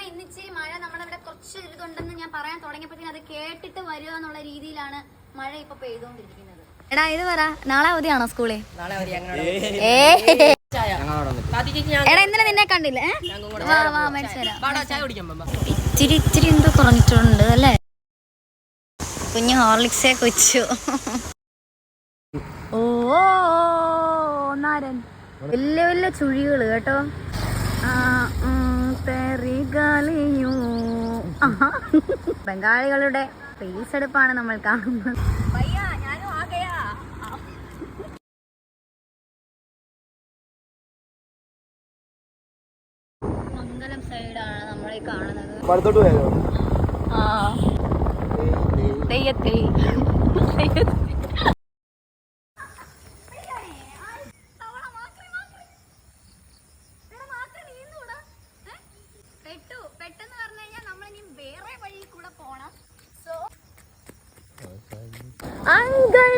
ഇന്നിച്ചിരി മഴ നമ്മുടെ ഇവിടെ കുറച്ച് ഇതുണ്ടെന്ന് ഞാൻ പറയാൻ തുടങ്ങിയപ്പോഴത്തേക്കും അത് കേട്ടിട്ട് വരിക എന്നുള്ള രീതിയിലാണ് മഴ ഇപ്പൊ പെയ്തുകൊണ്ടിരിക്കുന്നത്. എടാ ഇത് പറ, നാളെ അവധിയാണോ സ്കൂളിൽ? എടാ ഇന്നലെ നിന്നെ കണ്ടില്ല. ഇച്ചിരി എന്തോ കുറഞ്ഞിട്ടുണ്ട് അല്ലേ? കുഞ്ഞു ഹോർലിക്സേ കൊച്ചു. ഓ നാരൻ വലിയ വലിയ ചുഴികള് കേട്ടോ. ബംഗാളികളുടെ ഫേസ് എടുപ്പാണ് നമ്മൾ കാണുന്നത്. മംഗലം സൈഡാണ് നമ്മളീ കാണുന്നത്. ആ തെയ്യത്തിൽ പെട്ടെന്ന് പറഞ്ഞു കഴിഞ്ഞാൽ നമ്മളിനി വേറെ വഴി കൂടെ പോണം. So uncle